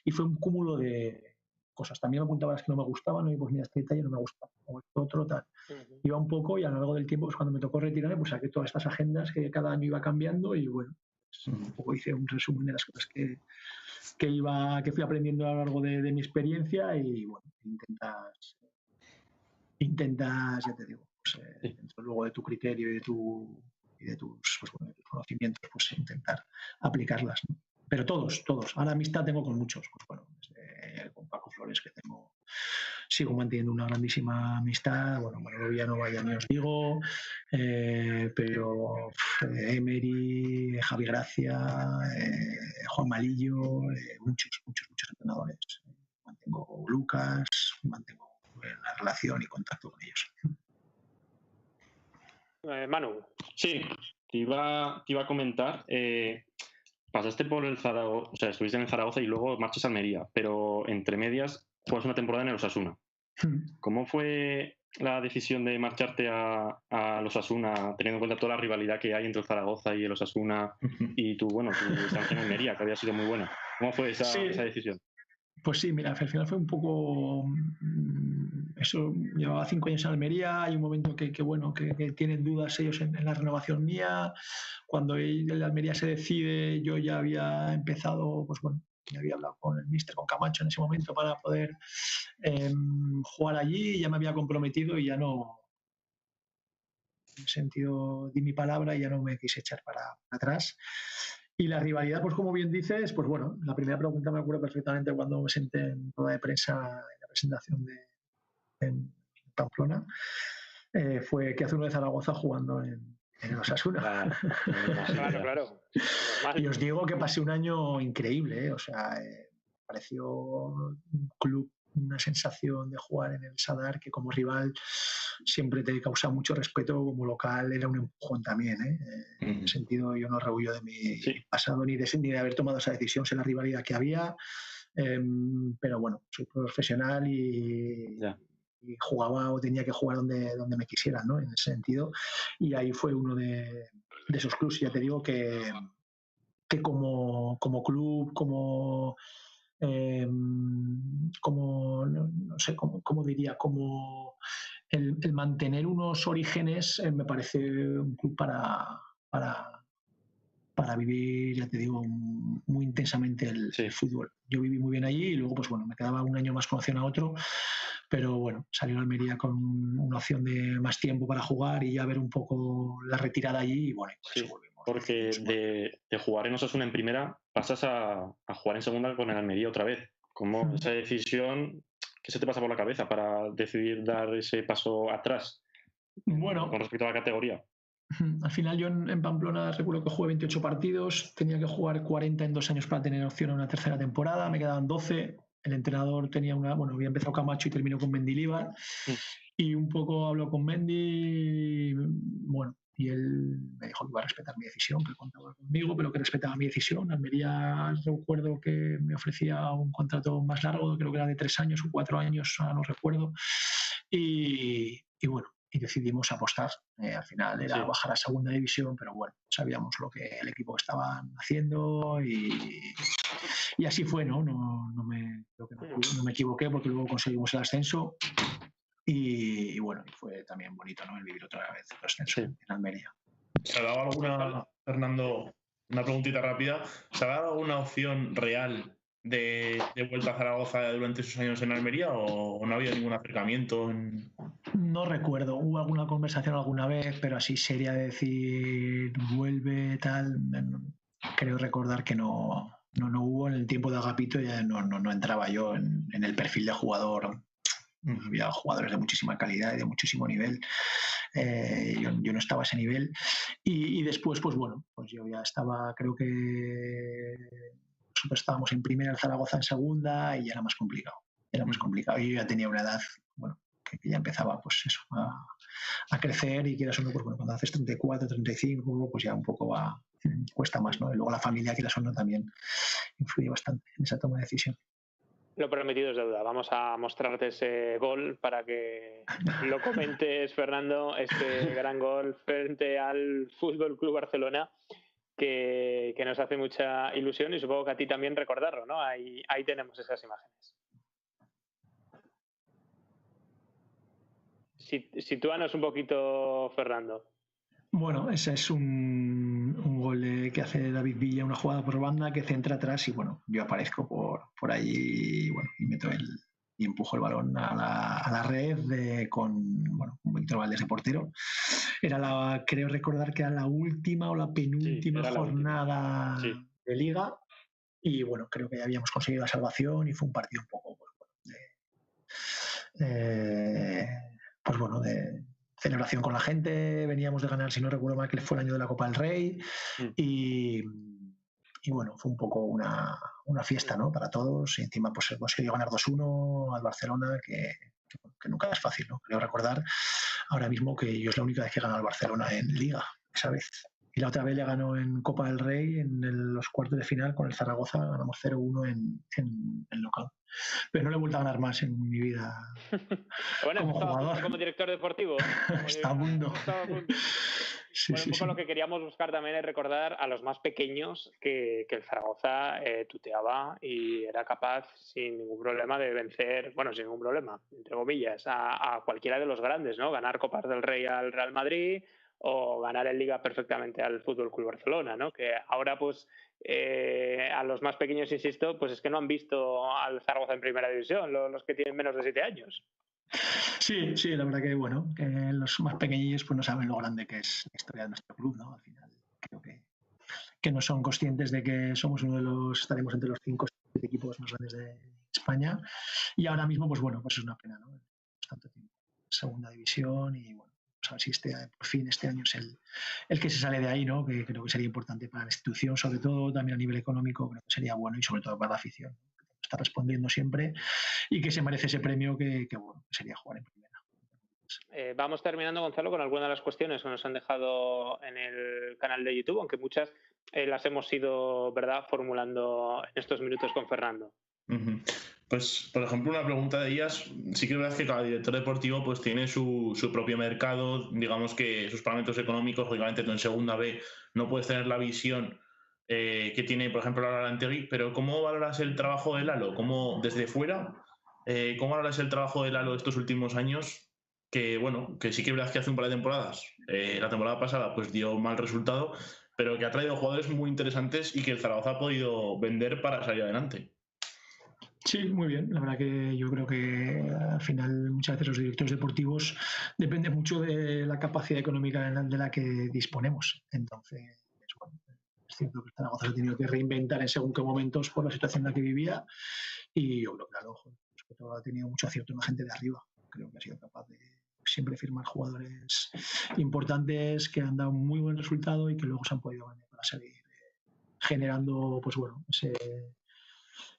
y fue un cúmulo de cosas. También me apuntaba las que no me gustaban, y pues mira, este detalle no me gusta, o esto otro tal. Iba un poco y a lo largo del tiempo, pues cuando me tocó retirarme, pues saqué todas estas agendas que cada año iba cambiando y bueno, pues, un poco hice un resumen de las cosas que fui aprendiendo a lo largo de mi experiencia y bueno, intentas, ya te digo, pues, dentro luego de tu criterio y de tus, pues, bueno, de tus conocimientos, pues intentar aplicarlas, ¿no? Pero todos. Ahora amistad tengo con muchos, pues bueno, desde con Paco Flores que sigo manteniendo una grandísima amistad, bueno, Manolo Villanova ya ni os digo, pero Emery, Javi Gracia, Juan Malillo, muchos entrenadores. Mantengo Lucas, mantengo la relación y contacto con ellos. Manu. Sí, te iba a comentar, pasaste por el Zaragoza, o sea, estuviste en el Zaragoza y luego marchas a Almería, pero entre medias juegas una temporada en el Osasuna. ¿Cómo fue la decisión de marcharte a los Osasuna, teniendo en cuenta toda la rivalidad que hay entre el Zaragoza y el Osasuna y tu estancia en Almería, que había sido muy buena? ¿Cómo fue esa decisión? Pues sí, mira, al final fue un poco eso. Llevaba 5 años en Almería, hay un momento que tienen dudas ellos en la renovación mía. Cuando el Almería se decide, yo ya había empezado, pues bueno, ya había hablado con el míster, con Camacho en ese momento para poder jugar allí, ya me había comprometido y ya no, en ese sentido di mi palabra y ya no me quise echar para atrás. Y la rivalidad, pues como bien dices, pues bueno, la primera pregunta me acuerdo perfectamente cuando me senté en rueda de prensa en la presentación en Pamplona, fue ¿qué hace uno de Zaragoza jugando en el Osasuna? Claro. Y os digo que pasé un año increíble, o sea, pareció un club, una sensación de jugar en el Sadar que como rival siempre te causa mucho respeto, como local era un empujón también. En ese sentido yo no rehuyo de mi pasado ni de haber tomado esa decisión, sé la rivalidad que había, pero bueno, soy profesional y jugaba o tenía que jugar donde me quisieran, ¿no? En ese sentido, y ahí fue uno de esos clubs, ya te digo que como club, como no sé cómo diría, como el mantener unos orígenes, me parece un club para vivir, ya te digo, muy intensamente el fútbol. Yo viví muy bien allí y luego, pues bueno, me quedaba un año más con opción a otro, pero bueno, salió a Almería con una opción de más tiempo para jugar y ya ver un poco la retirada allí y bueno, por eso volvimos. Porque de jugar en Osasuna en primera pasas a jugar en segunda con el Almería otra vez. ¿Cómo esa decisión, qué se te pasa por la cabeza para decidir dar ese paso atrás con respecto a la categoría? Al final yo en Pamplona recuerdo que jugué 28 partidos, tenía que jugar 40 en 2 años para tener opción a una tercera temporada, me quedaban 12, el entrenador tenía había empezado Camacho y terminó con Mendilibar, y un poco habló con Mendy, bueno, y él me dijo que iba a respetar mi decisión, que contaba conmigo, pero que respetaba mi decisión. Almería, recuerdo que me ofrecía un contrato más largo, creo que era de 3 años o 4 años, no recuerdo, y bueno, y decidimos apostar. Al final era bajar a segunda división, pero bueno, sabíamos lo que el equipo estaba haciendo y así fue, ¿no? Creo que no me equivoqué porque luego conseguimos el ascenso y bueno, fue también bonito, ¿no? El vivir otra vez el ascenso en Almería. ¿Se ha dado alguna, Fernando, una preguntita rápida, ¿se ha dado alguna opción real de vuelta a Zaragoza durante esos años en Almería o no ha habido ningún acercamiento? No recuerdo, hubo alguna conversación alguna vez, pero así seria de decir vuelve, tal, creo recordar que no hubo. En el tiempo de Agapito ya no entraba yo en el perfil de jugador. Había jugadores de muchísima calidad y de muchísimo nivel. Yo no estaba a ese nivel. Y después, pues bueno, pues yo ya estaba, creo que nosotros estábamos en primera, el Zaragoza en segunda y ya era más complicado. Y yo ya tenía una edad, bueno, que ya empezaba pues eso, a crecer y quieras o no, pues bueno, cuando haces 34, 35, pues ya un poco cuesta más, ¿no? Y luego la familia, quieras o no, también influye bastante en esa toma de decisión. Lo prometido es deuda. Vamos a mostrarte ese gol para que lo comentes, Fernando, este gran gol frente al Fútbol Club Barcelona que nos hace mucha ilusión y supongo que a ti también recordarlo, ¿no? Ahí tenemos esas imágenes. Sitúanos un poquito, Fernando. Bueno, ese es un gol que hace David Villa, una jugada por banda que centra atrás y bueno, yo aparezco por allí y meto y empujo el balón a la red con Víctor Valdés de portero. Creo recordar que era la última o la penúltima jornada de Liga y bueno, creo que ya habíamos conseguido la salvación y fue un partido un poco de celebración con la gente. Veníamos de ganar, si no recuerdo mal, que fue el año de la Copa del Rey y bueno, fue un poco una fiesta, ¿no? Para todos y encima pues hemos querido ganar 2-1 al Barcelona que nunca es fácil, ¿no? Creo recordar ahora mismo que yo es la única vez que he ganado al Barcelona en Liga, esa vez. Y la otra vez le ganó en Copa del Rey en los cuartos de final con el Zaragoza, ganamos 0-1 en local. Pero no le he vuelto a ganar más en mi vida bueno, como jugador. Como director deportivo. Está a punto. Sí, un poco lo que queríamos buscar también es recordar a los más pequeños que el Zaragoza tuteaba y era capaz sin ningún problema de vencer, sin ningún problema, entre comillas, a cualquiera de los grandes, ¿no? Ganar Copas del Rey al Real Madrid o ganar en Liga perfectamente al Fútbol Club Barcelona, ¿no? Que ahora pues a los más pequeños, insisto, pues es que no han visto al Zaragoza en primera división, los que tienen menos de 7 años. Sí, la verdad que que los más pequeñillos pues no saben lo grande que es la historia de nuestro club, ¿no? Al final creo que no son conscientes de que somos estaremos entre los 5 o 7 equipos más grandes de España y ahora mismo pues es una pena, ¿no? Tanto tiempo segunda división y bueno, pues a ver si por fin este año es el que se sale de ahí, ¿no? Que creo que sería importante para la institución, sobre todo también a nivel económico, creo que sería bueno y sobre todo para la afición, ¿no? Está respondiendo siempre y que se merece ese premio que sería jugar en primera. Vamos terminando, Gonzalo, con algunas de las cuestiones que nos han dejado en el canal de YouTube, aunque muchas las hemos ido, ¿verdad?, formulando en estos minutos con Fernando. Pues, por ejemplo, una pregunta de ellas, sí que es verdad que cada director deportivo pues tiene su propio mercado, digamos que sus parámetros económicos, lógicamente tú en segunda B no puedes tener la visión que tiene, por ejemplo, Lalo Arantegui, pero ¿cómo valoras el trabajo de Lalo? ¿Cómo, desde fuera, cómo valoras el trabajo de Lalo estos últimos años? Que sí que es verdad que hace un par de temporadas, la temporada pasada pues dio mal resultado, pero que ha traído jugadores muy interesantes y que el Zaragoza ha podido vender para salir adelante. Sí, muy bien. La verdad que yo creo que al final muchas veces los directores deportivos depende mucho de la capacidad económica de la que disponemos. Entonces, es cierto que el Zaragoza se ha tenido que reinventar en según qué momentos por la situación en la que vivía y yo creo que ha tenido mucho acierto en la gente de arriba. Creo que ha sido capaz de siempre firmar jugadores importantes que han dado muy buen resultado y que luego se han podido vender para seguir generando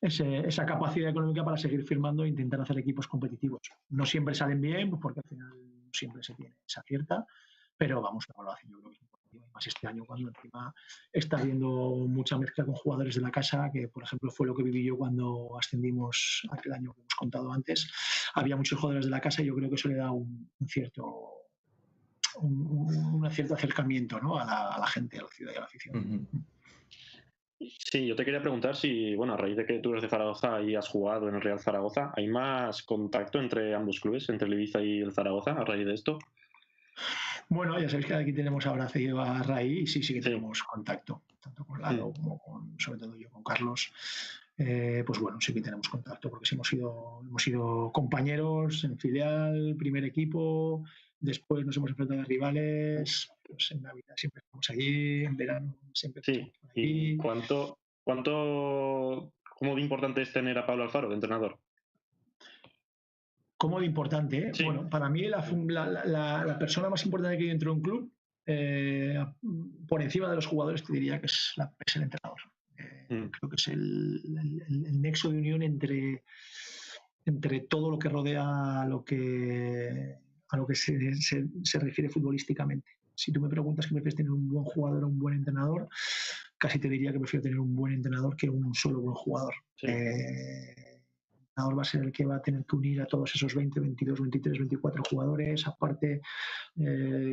esa capacidad económica para seguir firmando e intentar hacer equipos competitivos. No siempre salen bien, porque al final siempre se acierta, pero la valoración yo creo que es importante, más este año cuando encima está habiendo mucha mezcla con jugadores de la casa, que por ejemplo fue lo que viví yo cuando ascendimos aquel año que hemos contado antes. Había muchos jugadores de la casa y yo creo que eso le da un cierto acercamiento, ¿no? a la gente, a la ciudad y a la afición. Sí, yo te quería preguntar si, a raíz de que tú eres de Zaragoza y has jugado en el Real Zaragoza, ¿hay más contacto entre ambos clubes, entre el Ibiza y el Zaragoza, a raíz de esto? Bueno, ya sabéis que aquí tenemos ahora cedido a Raí y sí que tenemos contacto, tanto con Lalo como sobre todo yo con Carlos. Sí que tenemos contacto porque hemos sido compañeros en filial, primer equipo, después nos hemos enfrentado a rivales, pues en Navidad siempre estamos allí, en verano siempre estamos allí. ¿Y cómo de importante es tener a Pablo Alfaro de entrenador? ¿Cómo de importante? Sí. Bueno, para mí la persona más importante que hay dentro de un club, por encima de los jugadores, te diría que es el entrenador. Creo que es el nexo de unión entre todo lo que rodea a lo que se refiere futbolísticamente. Si tú me preguntas que prefieres tener un buen jugador o un buen entrenador, casi te diría que prefiero tener un buen entrenador que un solo buen jugador. Sí. El entrenador va a ser el que va a tener que unir a todos esos 20, 22, 23, 24 jugadores, aparte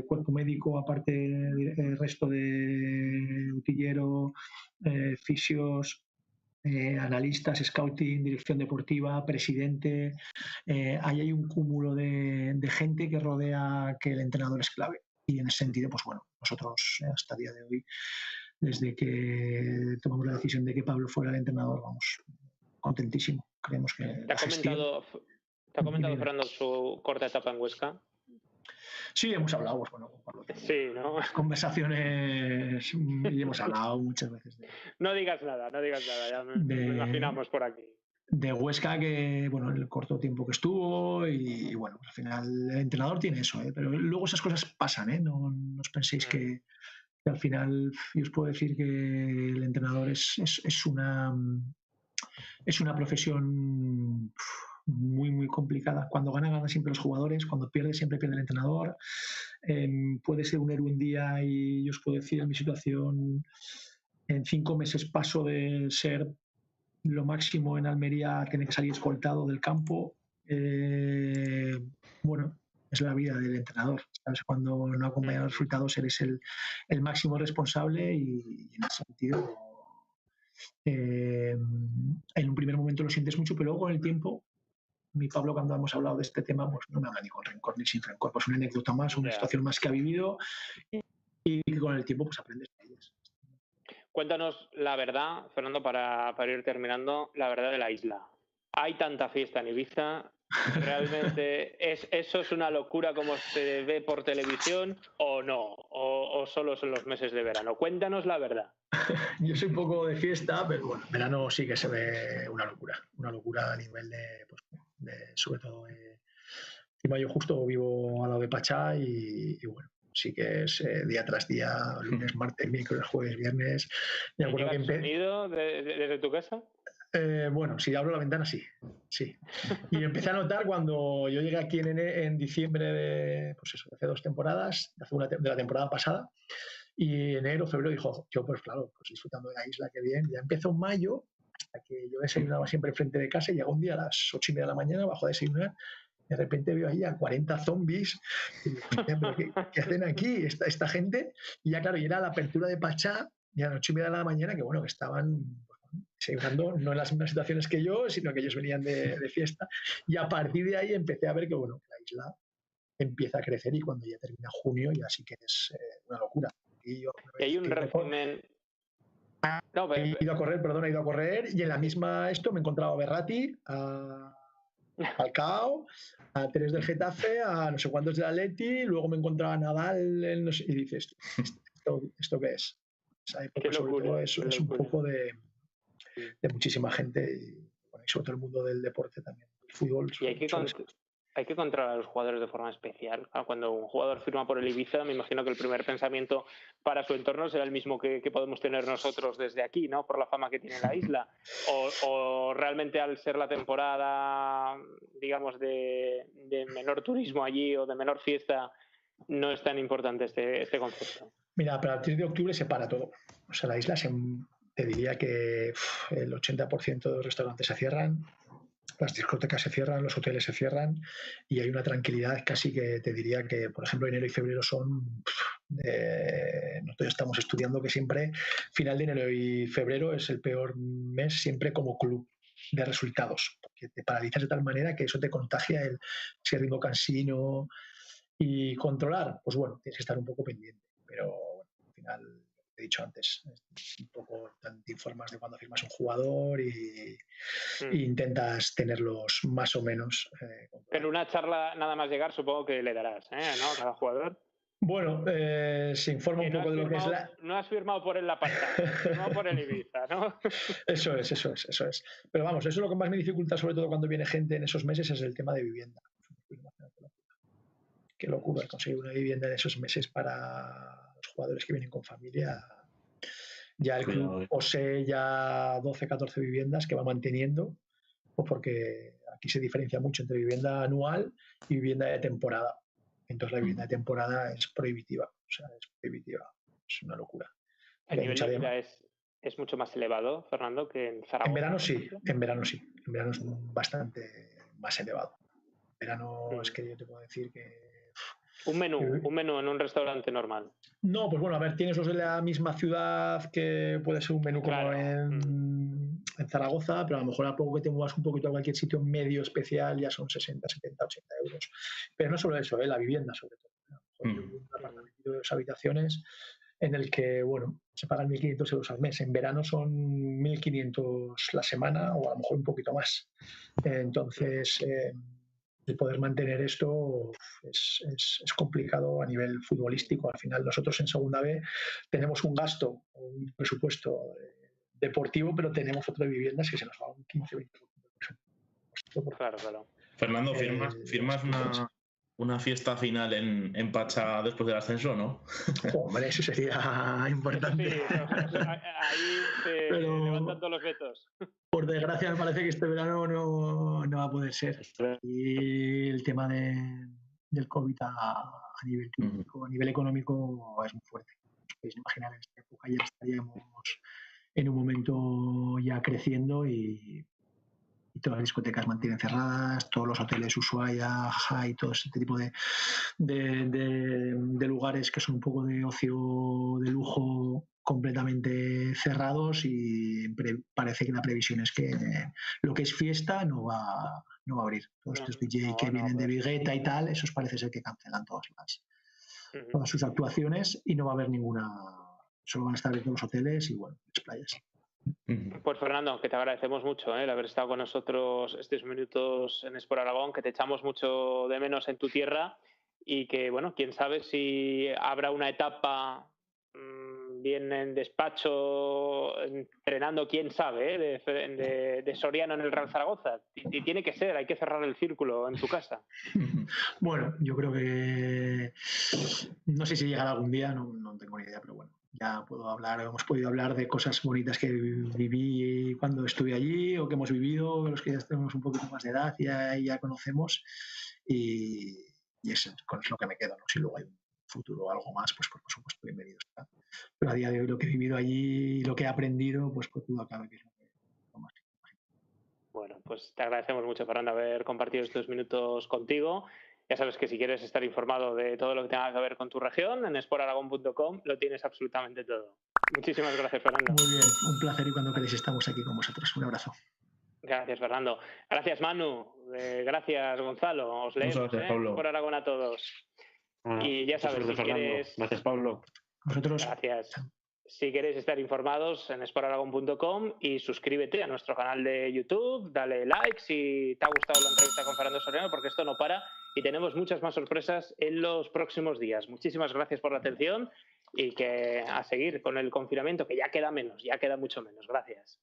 cuerpo médico, aparte el resto de utillero, fisios, analistas, scouting, dirección deportiva, presidente. Ahí hay un cúmulo de gente que rodea que el entrenador es clave. Y en ese sentido, pues bueno, nosotros hasta el día de hoy, desde que tomamos la decisión de que Pablo fuera el entrenador, vamos, contentísimo. Creemos que ¿Te ha comentado Fernando su corta etapa en Huesca? Sí, hemos hablado, pues bueno, Pablo, sí, ¿no? Conversaciones y hemos hablado muchas veces. No digas nada, ya nos imaginamos por aquí. De Huesca, que bueno, el corto tiempo que estuvo y bueno, al final el entrenador tiene eso, pero luego esas cosas pasan, no os penséis que al final yo os puedo decir que el entrenador es una profesión muy, muy complicada. Cuando ganan siempre los jugadores, cuando siempre pierde el entrenador. Puede ser un héroe un día y yo os puedo decir en mi situación, en 5 meses paso de ser lo máximo en Almería a tener que salir escoltado del campo. Bueno, es la vida del entrenador. ¿Sabes? Cuando no acompañan los resultados eres el máximo responsable y en ese sentido en un primer momento lo sientes mucho, pero luego con el tiempo, mi Pablo, cuando hemos hablado de este tema, pues no me habla ni con rencor ni sin rencor, pues una anécdota más, una situación más que ha vivido y que con el tiempo pues aprendes de ellas. Cuéntanos la verdad, Fernando, para ir terminando, la verdad de la isla. ¿Hay tanta fiesta en Ibiza? ¿Realmente eso es una locura como se ve por televisión o no? ¿O solo son los meses de verano? Cuéntanos la verdad. Yo soy un poco de fiesta, pero bueno, verano sí que se ve una locura a nivel sobre todo, encima yo justo vivo al lado de Pachá y bueno, sí que es día tras día, lunes, martes, miércoles, jueves, viernes. ¿Y llega el sonido desde tu casa? Bueno, si abro la ventana, sí. Y empecé a notar cuando yo llegué aquí en diciembre de, pues eso, hace 2 temporadas, de la temporada pasada, y enero, febrero dijo, yo pues claro, pues disfrutando de la isla, qué bien. Ya empezó mayo, hasta que yo desayunaba siempre enfrente de casa y llegó un día a las 8:30 de la mañana, bajo a desayunar, de repente veo ahí a 40 zombies, y digo, ¿pero qué hacen aquí esta gente? Y ya claro, y era la apertura de Pachá, y a las 8:30 de la mañana, que bueno, que estaban desayunando, no en las mismas situaciones que yo, sino que ellos venían de fiesta, y a partir de ahí empecé a ver que bueno, la isla empieza a crecer y cuando ya termina junio ya sí que es una locura. Y hay un régimen... He ido a correr y en la misma esto me he encontrado a Berratti, a Falcao, a Teres del Getafe, a no sé cuántos del Atleti, luego me encontraba a Nadal no sé, y dices, ¿esto qué es? Esa época sobre todo es un poco de muchísima gente y, bueno, y sobre todo el mundo del deporte también, el fútbol. Y hay que controlar a los jugadores de forma especial. Cuando un jugador firma por el Ibiza, me imagino que el primer pensamiento para su entorno será el mismo que podemos tener nosotros desde aquí, ¿no? Por la fama que tiene la isla. O realmente al ser la temporada, digamos, de menor turismo allí o de menor fiesta, no es tan importante este concepto. Mira, a partir de octubre se para todo. O sea, la isla te diría que el 80% de los restaurantes se cierran, las discotecas se cierran, los hoteles se cierran y hay una tranquilidad casi que te diría que, por ejemplo, enero y febrero son... nosotros estamos estudiando que siempre final de enero y febrero es el peor mes siempre como club de resultados, porque te paralizas de tal manera que eso te contagia ese ritmo cansino y controlar, pues bueno, tienes que estar un poco pendiente, pero bueno, al final... he dicho antes, un poco te informas de cuando firmas un jugador y intentas tenerlos más o menos. En una charla nada más llegar supongo que le darás, ¿no? Cada jugador. Bueno, se informa un poco de lo que es la... No has firmado por el La Pasta, no por el Ibiza, ¿no? Eso es. Pero vamos, eso es lo que más me dificulta, sobre todo cuando viene gente en esos meses, es el tema de vivienda. Qué locura conseguir una vivienda en esos meses para los jugadores que vienen con familia. Ya el club posee ya 12, 14 viviendas que va manteniendo, porque aquí se diferencia mucho entre vivienda anual y vivienda de temporada. Entonces la vivienda de temporada es prohibitiva, es una locura. ¿El nivel de vida es mucho más elevado, Fernando, que en Zaragoza? En verano es bastante más elevado. En verano es que yo te puedo decir que... Un menú en un restaurante normal. No, pues bueno, a ver, tienes los de la misma ciudad que puede ser un menú como en Zaragoza, pero a lo mejor a poco que te muevas un poquito a cualquier sitio medio especial ya son 60, 70, 80 euros. Pero no solo eso, la vivienda sobre todo. Un apartamento de 2 habitaciones en el que, bueno, se pagan 1.500 euros al mes. En verano son 1.500 la semana o a lo mejor un poquito más. Entonces, el poder mantener esto es complicado a nivel futbolístico. Al final, nosotros en Segunda B tenemos un gasto, un presupuesto deportivo, pero tenemos otras viviendas que se nos va un 15-20%. Claro. Fernando, ¿firmas una fiesta final en Pacha después del ascenso, no? Hombre, eso sería importante. Sí, ahí se levantan todos los vetos. Por desgracia, me parece que este verano no va a poder ser. Y el tema del COVID a nivel clínico, a nivel económico, es muy fuerte. Os podéis imaginar, en esta época ya estaríamos en un momento ya creciendo y todas las discotecas mantienen cerradas, todos los hoteles Ushuaia, High, todo este tipo de lugares que son un poco de ocio de lujo completamente cerrados, y parece que la previsión es que lo que es fiesta no va a abrir. Todos estos DJ que vienen de Vigueta y tal, esos parece ser que cancelan todas sus actuaciones y no va a haber ninguna, solo van a estar abiertos los hoteles y bueno, las playas. Pues Fernando, que te agradecemos mucho el haber estado con nosotros estos minutos en Sport Aragón, que te echamos mucho de menos en tu tierra y que, bueno, quién sabe si habrá una etapa bien en despacho, entrenando, quién sabe, de Soriano en el Real Zaragoza. Y tiene que ser, hay que cerrar el círculo en tu casa. Bueno, yo creo que no sé si llegará algún día, no tengo ni idea, pero bueno, ya hemos podido hablar de cosas bonitas que viví cuando estuve allí o que hemos vivido, los que ya tenemos un poquito más de edad y ya conocemos, y es con lo que me quedo, ¿no? Si luego hay un futuro o algo más, pues por supuesto bienvenido está. Pero a día de hoy lo que he vivido allí, lo que he aprendido, pues por todo acaba que es lo más. Bueno, pues te agradecemos mucho, Fernando, haber compartido estos minutos contigo. Ya sabes que si quieres estar informado de todo lo que tenga que ver con tu región, en sportaragón.com lo tienes absolutamente todo. Muchísimas gracias, Fernando. Muy bien, un placer, y cuando queréis estamos aquí con vosotros. Un abrazo. Gracias, Fernando. Gracias, Manu. Gracias, Gonzalo. Os leemos, gracias, Pablo. por Aragón a todos. Y ya sabes, si quieres... Gracias, Pablo. Vosotros. Gracias. Si queréis estar informados en sportaragón.com y suscríbete a nuestro canal de YouTube, dale like si te ha gustado la entrevista con Fernando Soriano, porque esto no para y tenemos muchas más sorpresas en los próximos días. Muchísimas gracias por la atención y que a seguir con el confinamiento, que ya queda mucho menos. Gracias.